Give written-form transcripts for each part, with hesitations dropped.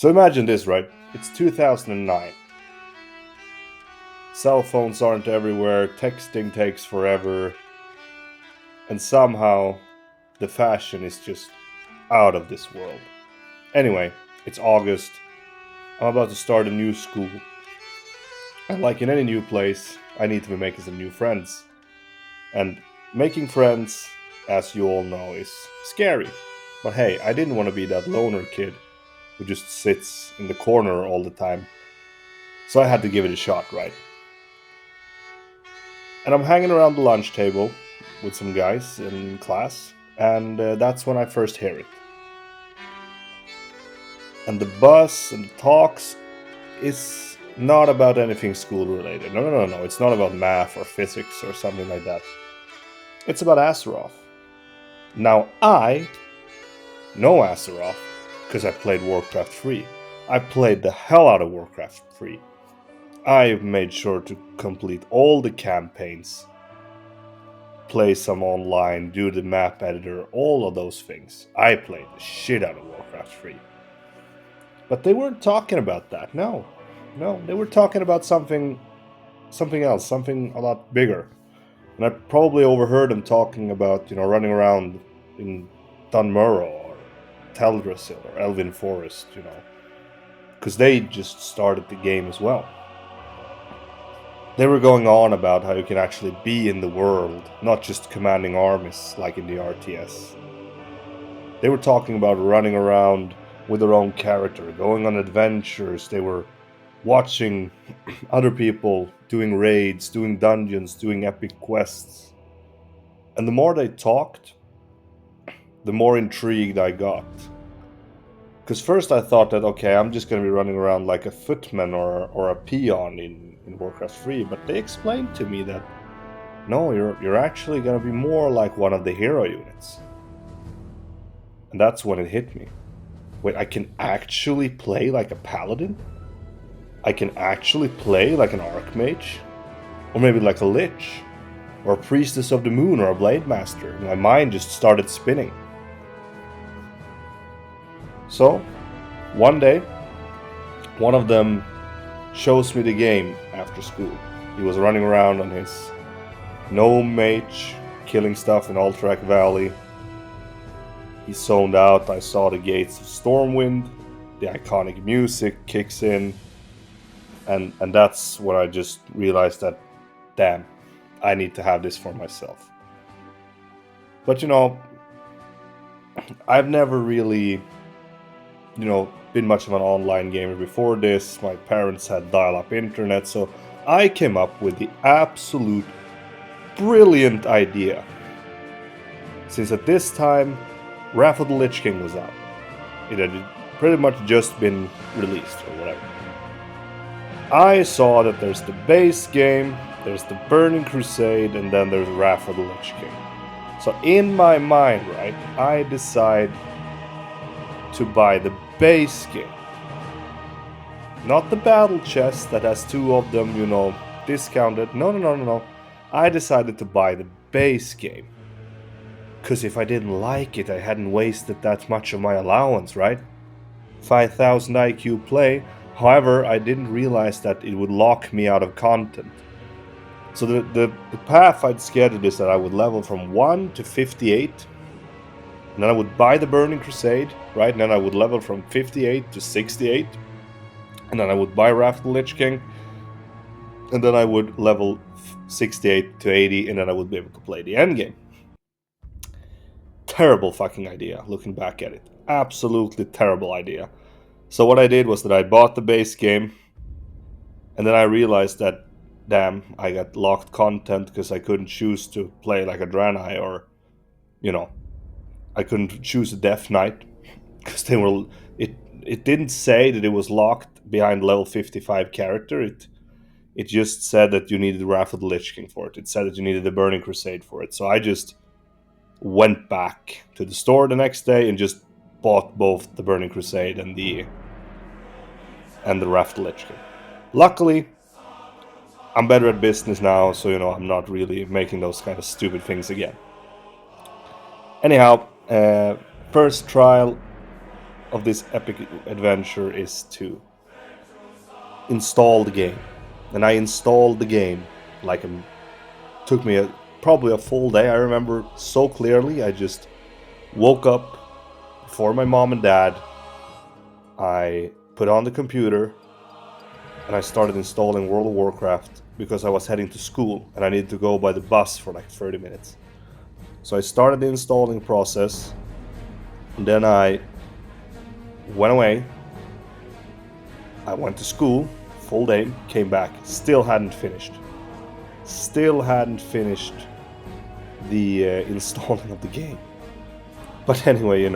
So imagine this, right? It's 2009. Cell phones aren't everywhere, texting takes forever, and somehow the fashion is just out of this world. Anyway, it's August. I'm about to start a new school. And like in any new place, I need to be making some new friends. And making friends, as you all know, is scary. But hey, I didn't want to be that loner kid who just sits in the corner all the time. So I had to give it a shot, right? And I'm hanging around the lunch table with some guys in class, and that's when I first hear it. And the buzz and the talks is not about anything school related. No. It's not about math or physics or something like that. It's about Azeroth. Now, I know Azeroth because I played Warcraft 3. I played the hell out of Warcraft 3. I've made sure to complete all the campaigns, play some online, do the map editor, all of those things. I played the shit out of Warcraft 3. But they weren't talking about that, no. No, they were talking about something else, something a lot bigger. And I probably overheard them talking about, running around in Dunmurrow or Teldrassil or Elven Forest, because they just started the game as well. They were going on about how you can actually be in the world, not just commanding armies like in the RTS. They were talking about running around with their own character, going on adventures. They were watching other people doing raids, doing dungeons, doing epic quests. And the more they talked, the more intrigued I got. Because first I thought that, okay, I'm just going to be running around like a footman or a peon in Warcraft 3, but they explained to me that, no, you're actually going to be more like one of the hero units. And that's when it hit me. Wait, I can actually play like a paladin? I can actually play like an archmage? Or maybe like a lich? Or a priestess of the moon or a blade master? My mind just started spinning. So, one day, one of them shows me the game after school. He was running around on his gnome mage, killing stuff in Alterac Valley. He zoned out. I saw the gates of Stormwind. The iconic music kicks in. And that's when I just realized that, damn, I need to have this for myself. But I've never really, been much of an online gamer before this. My parents had dial-up internet, so I came up with the absolute brilliant idea. Since at this time, Wrath of the Lich King was out. It had pretty much just been released or whatever. I saw that there's the base game, there's the Burning Crusade, and then there's Wrath of the Lich King. So in my mind, right, I decide to buy the base game. Not the battle chest that has two of them, discounted. No. I decided to buy the base game. Because if I didn't like it, I hadn't wasted that much of my allowance, right? 5,000 IQ play. However, I didn't realize that it would lock me out of content. So the path I'd scheduled is that I would level from 1 to 58. And then I would buy the Burning Crusade, right? And then I would level from 58 to 68. And then I would buy Wrath of the Lich King. And then I would level 68 to 80, and then I would be able to play the endgame. Terrible fucking idea, looking back at it. Absolutely terrible idea. So what I did was that I bought the base game, and then I realized that, damn, I got locked content because I couldn't choose to play like a Draenei or, I couldn't choose a Death Knight because they were. It didn't say that it was locked behind level 55 character. It just said that you needed Wrath of the Lich King for it. It said that you needed the Burning Crusade for it. So I just went back to the store the next day and just bought both the Burning Crusade and the Wrath of the Lich King. Luckily, I'm better at business now, so I'm not really making those kind of stupid things again. Anyhow, first trial, of this epic adventure is to install the game. And I installed the game like took me probably a full day. I remember so clearly. I just woke up before my mom and dad. I put on the computer and I started installing World of Warcraft because I was heading to school and I needed to go by the bus for like 30 minutes. So I started the installing process, and then I went away. I went to school, full day, came back, still hadn't finished. Still hadn't finished the installing of the game. But anyway,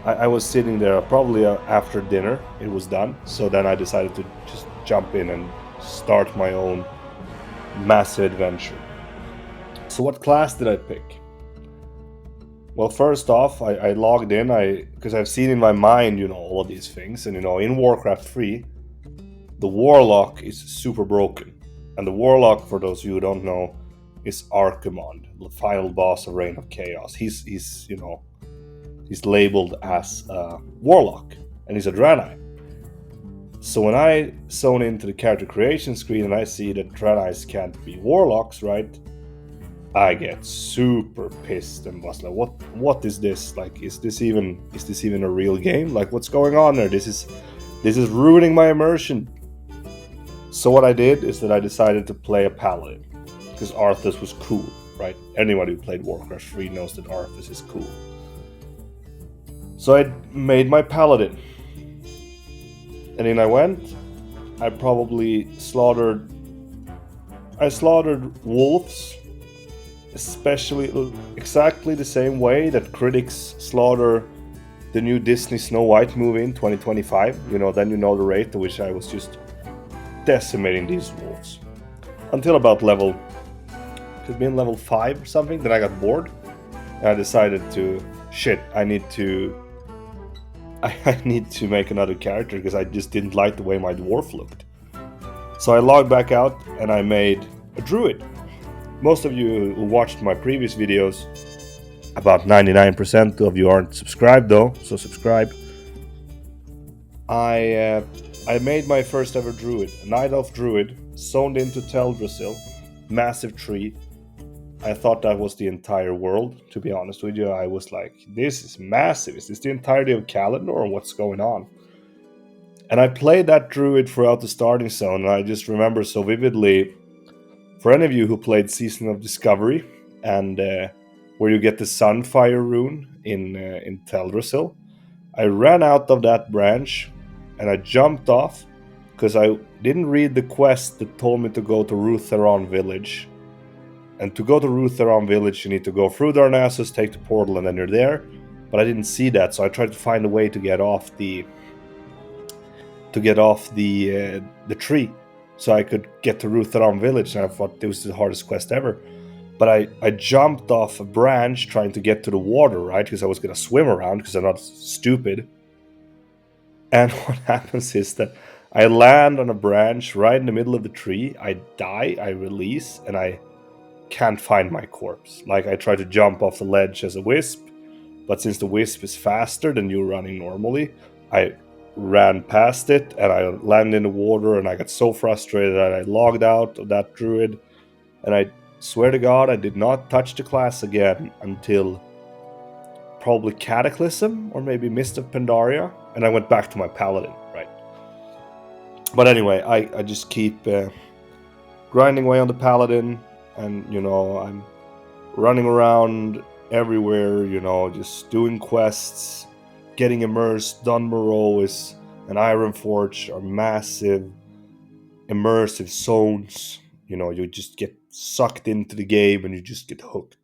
I was sitting there probably after dinner, it was done. So then I decided to just jump in and start my own massive adventure. So what class did I pick? Well, first off, I logged in, because I've seen in my mind, all of these things. And, in Warcraft 3, the Warlock is super broken. And the Warlock, for those of you who don't know, is Archimond, the final boss of Reign of Chaos. He's labeled as a Warlock, and he's a Draenei. So when I zone into the character creation screen and I see that Draenei's can't be Warlocks, right? I get super pissed and was like, what is this? Like, is this even a real game? Like, what's going on there? This is ruining my immersion. So what I did is that I decided to play a paladin, because Arthas was cool, right? Anyone who played Warcraft 3 knows that Arthas is cool. So I made my paladin, and in I went. I probably slaughtered wolves, especially exactly the same way that critics slaughter the new Disney Snow White movie in 2025. Then the rate at which I was just decimating these wolves. Until about level 5 or something, then I got bored. And I decided I need to make another character, because I just didn't like the way my dwarf looked. So I logged back out and I made a druid. Most of you who watched my previous videos, about 99% of you aren't subscribed though, so subscribe. I made my first ever druid, a Night Elf druid, zoned into Teldrassil, massive tree. I thought that was the entire world, to be honest with you. I was like, this is massive. Is this the entirety of Kalador, or what's going on? And I played that druid throughout the starting zone, and I just remember so vividly, for any of you who played Season of Discovery, and where you get the Sunfire rune in Teldrassil, I ran out of that branch, and I jumped off, because I didn't read the quest that told me to go to Rutheron village. And to go to Rutheron village, you need to go through Darnassus, take the portal, and then you're there. But I didn't see that, so I tried to find a way to get off the tree, so I could get to Rutheron village. And I thought this was the hardest quest ever. But I jumped off a branch trying to get to the water, right? Because I was going to swim around, because I'm not stupid. And what happens is that I land on a branch right in the middle of the tree. I die, I release, and I can't find my corpse. Like, I try to jump off the ledge as a wisp, but since the wisp is faster than you running normally, I ran past it and I landed in the water, and I got so frustrated that I logged out of that druid. And I swear to God, I did not touch the class again until probably Cataclysm or maybe Mist of Pandaria, and I went back to my paladin, right? But anyway, I just keep grinding away on the paladin, and I'm running around everywhere, just doing quests, getting immersed. Dun Morrowish and Ironforge are massive immersive zones. You just get sucked into the game and you just get hooked.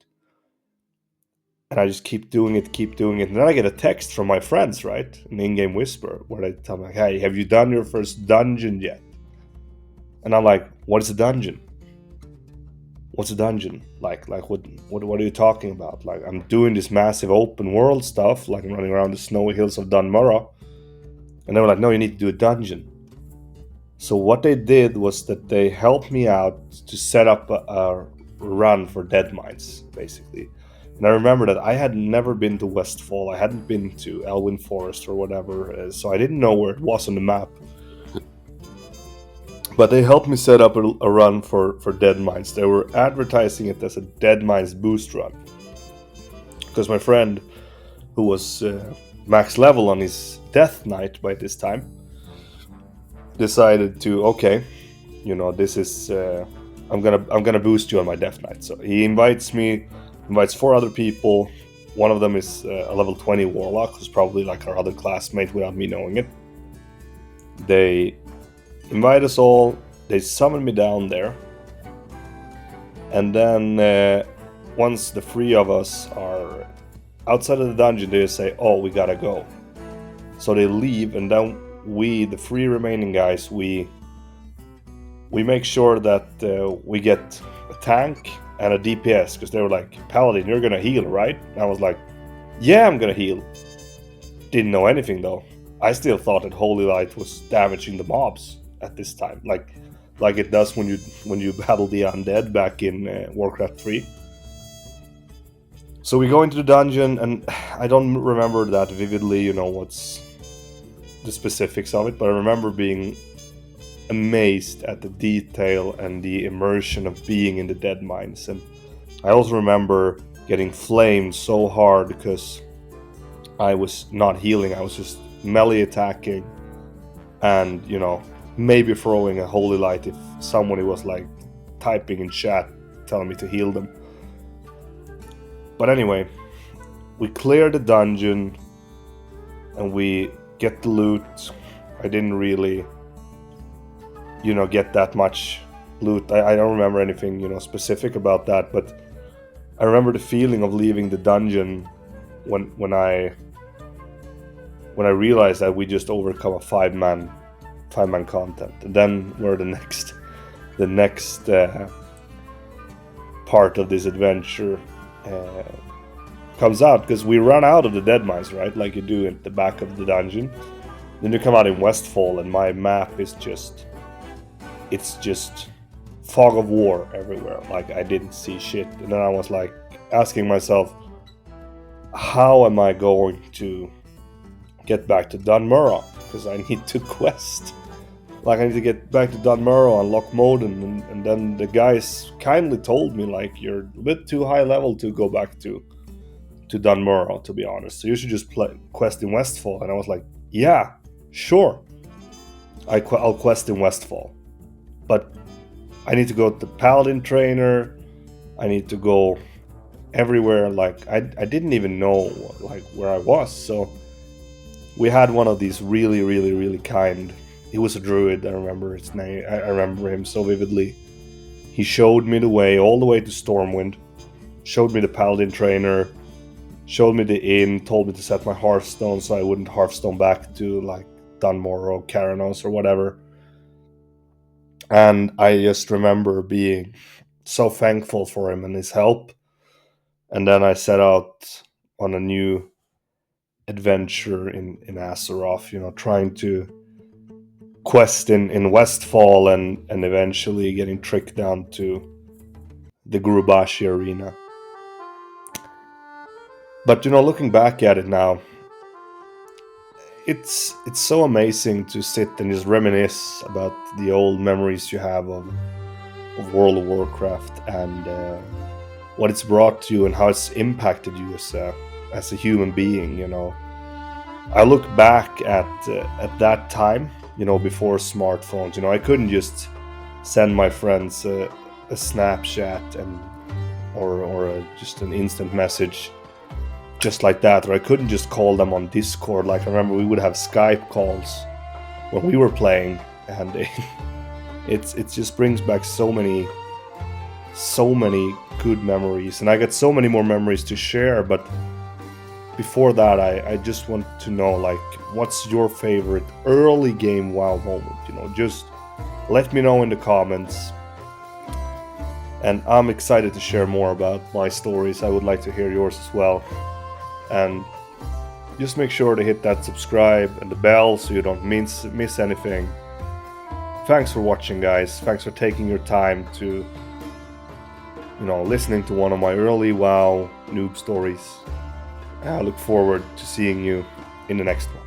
And I just keep doing it. And then I get a text from my friends, right? An in-game whisper, where they tell me, hey, have you done your first dungeon yet? And I'm like, what is a dungeon? What's a dungeon? Like what are you talking about? Like, I'm doing this massive open world stuff, like I'm running around the snowy hills of Dunmurra. And they were like, no, you need to do a dungeon. So what they did was that they helped me out to set up a run for Deadmines, basically. And I remember that I had never been to Westfall. I hadn't been to Elwyn Forest or whatever, so I didn't know where it was on the map. But they helped me set up a run for Dead Mines. They were advertising it as a Dead Mines boost run. Because my friend, who was max level on his Death Knight by this time, decided to, okay, you know, this is I'm gonna boost you on my Death Knight. So he invites 4 other people. One of them is a level 20 Warlock, who's probably like our other classmate without me knowing it. They invite us all, they summon me down there, and then once the 3 of us are outside of the dungeon, they say, oh, we gotta go. So they leave, and then we, the 3 remaining guys, we make sure that we get a tank and a DPS, because they were like, Paladin, you're gonna heal, right? And I was like, yeah, I'm gonna heal. Didn't know anything though. I still thought that Holy Light was damaging the mobs at this time, like it does when you battle the undead back in Warcraft 3. So we go into the dungeon, and I don't remember that vividly, you know, what's the specifics of it, but I remember being amazed at the detail and the immersion of being in the Dead Mines. And I also remember getting flamed so hard because I was not healing, I was just melee attacking, and, you know, maybe throwing a Holy Light if someone was like typing in chat telling me to heal them. But anyway, we clear the dungeon and we get the loot. I didn't really, you know, get that much loot. I don't remember anything, you know, specific about that, but I remember the feeling of leaving the dungeon when I realized that we just overcome a 5-man content. And then where the next part of this adventure comes out, because we run out of the Dead Mines, right, like you do at the back of the dungeon. Then you come out in Westfall, and my map is just fog of war everywhere. Like, I didn't see shit. And then I was like asking myself, how am I going to get back to Dunmurrow? Because I need to quest. Like, I need to get back to Dunmurrow and Loch Moden, and then the guys kindly told me, like, you're a bit too high level to go back to Dunmurrow, to be honest. So you should just quest in Westfall. And I was like, yeah, sure. I'll quest in Westfall. But I need to go to the Paladin Trainer. I need to go everywhere. Like, I didn't even know, like, where I was. So we had one of these really, really, really kind... He was a druid, I remember his name. I remember him so vividly. He showed me the way, all the way to Stormwind. Showed me the Paladin Trainer. Showed me the inn. Told me to set my Hearthstone so I wouldn't Hearthstone back to, like, Dunmorrow, Caranos, or whatever. And I just remember being so thankful for him and his help. And then I set out on a new adventure in Azeroth, you know, trying to quest in Westfall and eventually getting tricked down to the Gurubashi arena. But, you know, looking back at it now, it's so amazing to sit and just reminisce about the old memories you have of World of Warcraft and what it's brought to you and how it's impacted you as a human being. You know, I look back at that time, you know, before smartphones. You know, I couldn't just send my friends a Snapchat or just an instant message just like that, or I couldn't just call them on Discord. Like, I remember we would have Skype calls when we were playing, and it just brings back so many good memories, and I got so many more memories to share. But before that, I just want to know, like, what's your favorite early game WoW moment? You know, just let me know in the comments. And I'm excited to share more about my stories. I would like to hear yours as well. And just make sure to hit that subscribe and the bell so you don't miss anything. Thanks for watching, guys. Thanks for taking your time to listening to one of my early WoW noob stories. I look forward to seeing you in the next one.